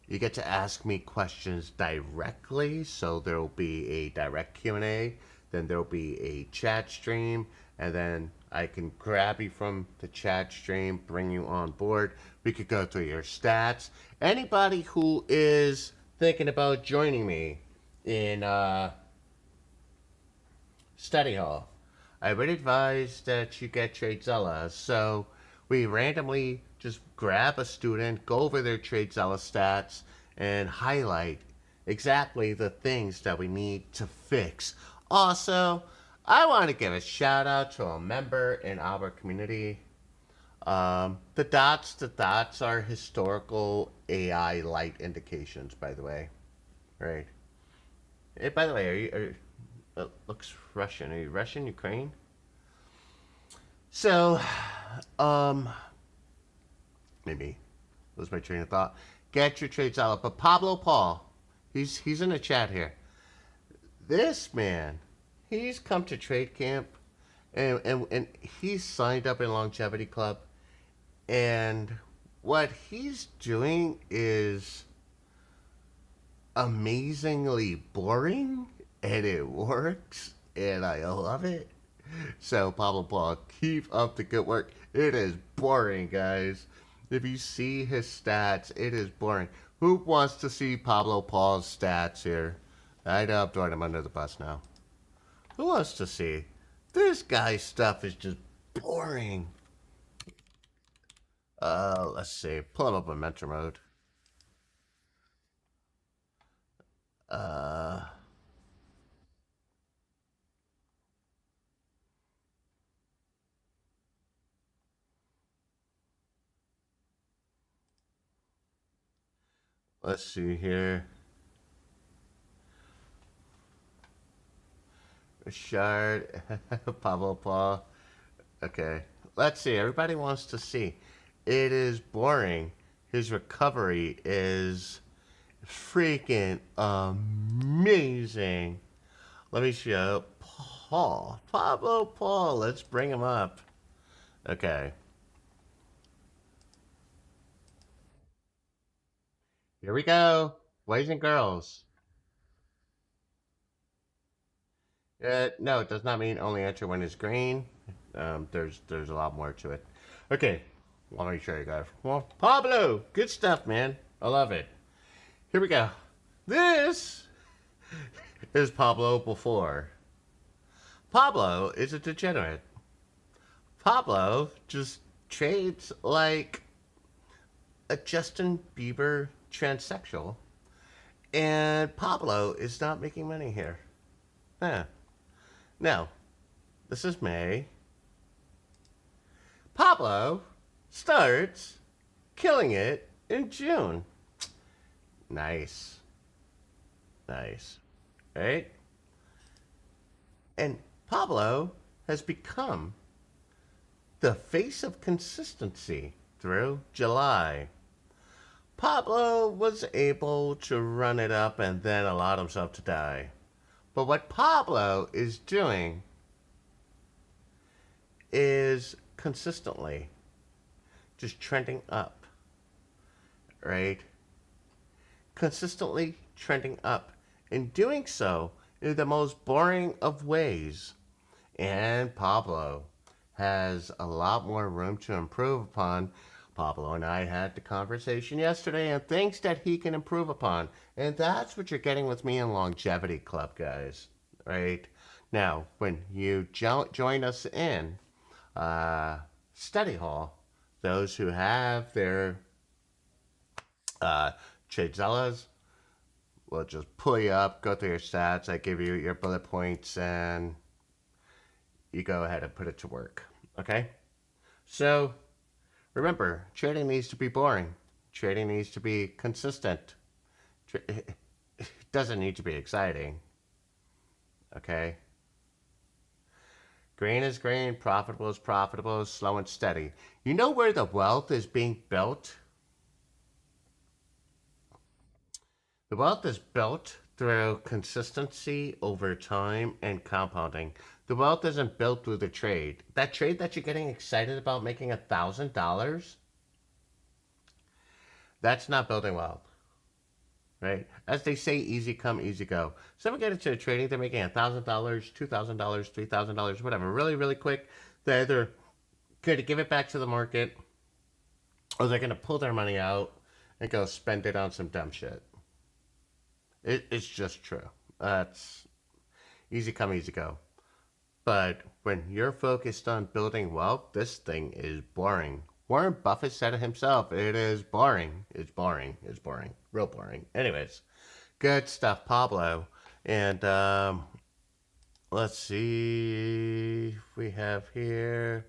You get to ask me questions directly, so there'll be a direct Q&A, then there'll be a chat stream, and then I can grab you from the chat stream, bring you on board. We could go through your stats. Anybody who is thinking about joining me in study hall, I would advise that you get TradeZella. So we randomly just grab a student, go over their TradeZella stats, and highlight exactly the things that we need to fix. Also, I want to give a shout out to a member in our community. The dots are historical AI light indications, by the way. Right. Hey, by the way, it looks Russian. Are you Russian, Ukraine? So, um, maybe lose my train of thought. Get your trades out. But Pablo Paul, he's in the chat here. This man, he's come to trade camp, and he's signed up in Longevity Club, and what he's doing is amazingly boring, and it works, and I love it. So, Pablo Paul, keep up the good work. It is boring, guys. If you see his stats, it is boring. Who wants to see Pablo Paul's stats here? I know I'm throwing him under the bus now. Who wants to see? This guy's stuff is just boring. Let's see. Pull up momentum mode. Uh, let's see here. Richard, Pablo Paul. Okay. Let's see. Everybody wants to see. It is boring. His recovery is freaking amazing. Let me show Paul. Pablo Paul. Let's bring him up. Okay. Here we go. Boys and girls. No, it does not mean only enter when it's green. There's a lot more to it. Okay, let me show you guys. Well, Pablo, good stuff, man. I love it. Here we go. This is Pablo before. Pablo is a degenerate. Pablo just trades like a Justin Bieber transsexual, and Pablo is not making money here. Yeah. Now, this is May. Pablo starts killing it in June. Nice. Nice. Right? And Pablo has become the face of consistency through July. Pablo was able to run it up and then allowed himself to die. But what Pablo is doing is consistently just trending up, right? Consistently trending up. In doing so in the most boring of ways. And Pablo has a lot more room to improve upon. Pablo and I had the conversation yesterday and things that he can improve upon. And that's what you're getting with me in Longevity Club, guys. Right? Now, when you join us in study hall, those who have their Tradezellas will just pull you up, go through your stats. I give you your bullet points, and you go ahead and put it to work. Okay? So, remember, trading needs to be boring. Trading needs to be consistent. It doesn't need to be exciting. Okay? Green is green, profitable is profitable, slow and steady. You know where the wealth is being built? The wealth is built through consistency over time and compounding. The wealth isn't built through the trade. That trade that you're getting excited about making $1,000, that's not building wealth, right? As they say, easy come, easy go. Someone get into trading, they're making $1,000, $2,000, $3,000, whatever, really, really quick. They're either going to give it back to the market or they're going to pull their money out and go spend it on some dumb shit. It's just true. That's easy come, easy go. But when you're focused on building wealth, this thing is boring. Warren Buffett said it himself. It is boring. It's boring. It's boring. Real boring. Anyways, good stuff, Pablo. And let's see. We have here.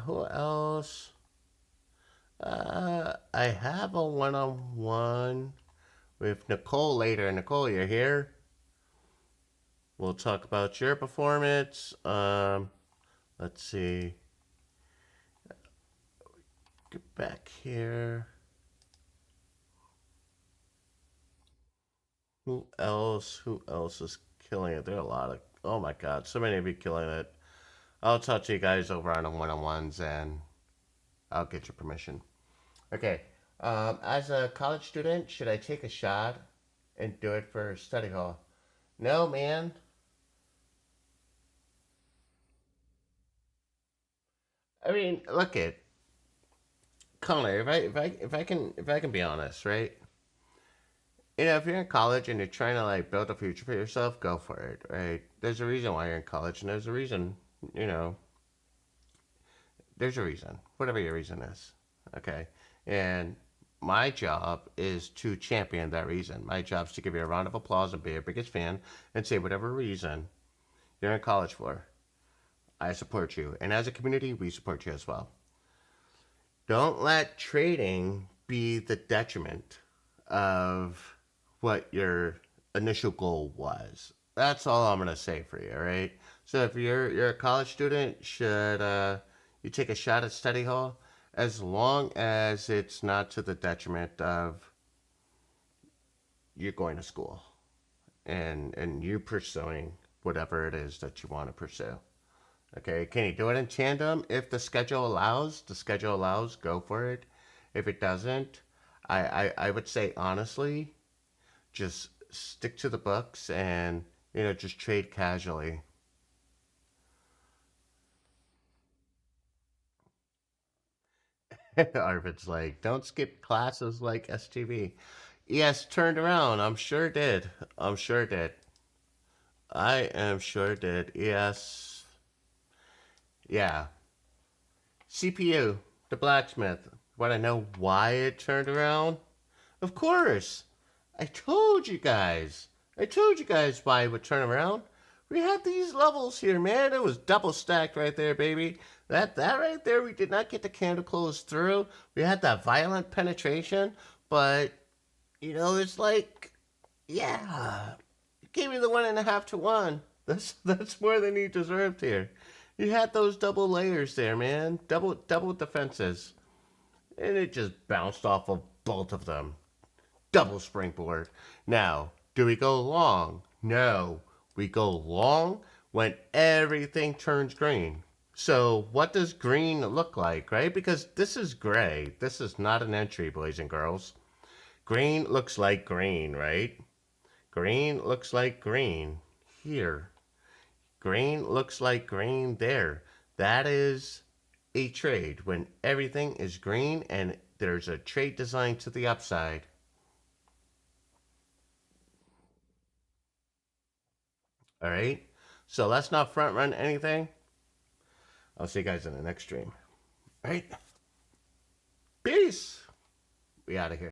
Who else? I have a one-on-one with Nicole later. Nicole, you're here. We'll talk about your performance. Let's see. Get back here. Who else? Who else is killing it? There are a lot of. Oh my God, so many of you killing it. I'll talk to you guys over on the one-on-ones, and I'll get your permission. Okay. As a college student, should I take a shot and do it for study hall? No, man. I mean, look at Connor. If I can be honest, right? If you're in college and you're trying to like build a future for yourself, go for it, right? There's a reason why you're in college, and there's a reason, you know, there's a reason, whatever your reason is. Okay. And my job is to champion that reason. My job is to give you a round of applause and be your biggest fan and say whatever reason you're in college for. I support you. And as a community, we support you as well. Don't let trading be the detriment of what your initial goal was. That's all I'm gonna say for you, all right? So if you're a college student, should you take a shot at study hall, as long as it's not to the detriment of you going to school and you pursuing whatever it is that you want to pursue. Okay, can you do it in tandem? If the schedule allows, go for it. If it doesn't, I would say honestly, just stick to the books and, just trade casually. Arvid's like, don't skip classes like STV. Yes, turned around. I'm sure did. I'm sure did. I am sure did. Yes. Yeah. CPU, the blacksmith. Want to know why it turned around? Of course. I told you guys. I told you guys why it would turn around. We had these levels here, man. It was double stacked right there, baby. That right there, we did not get the candle close through. We had that violent penetration, but it's like, yeah, gave me the 1.5 to 1. That's more than you deserved here. You had those double layers there, man. Double defenses, and it just bounced off of both of them. Double springboard. Now, do we go long? No. We go long when everything turns green. So, what does green look like, right? Because this is gray. This is not an entry, boys and girls. Green looks like green, right? Green looks like green here. Green looks like green there. That is a trade when everything is green and there's a trade design to the upside. All right. So let's not front run anything. I'll see you guys in the next stream. All right. Peace. We out of here.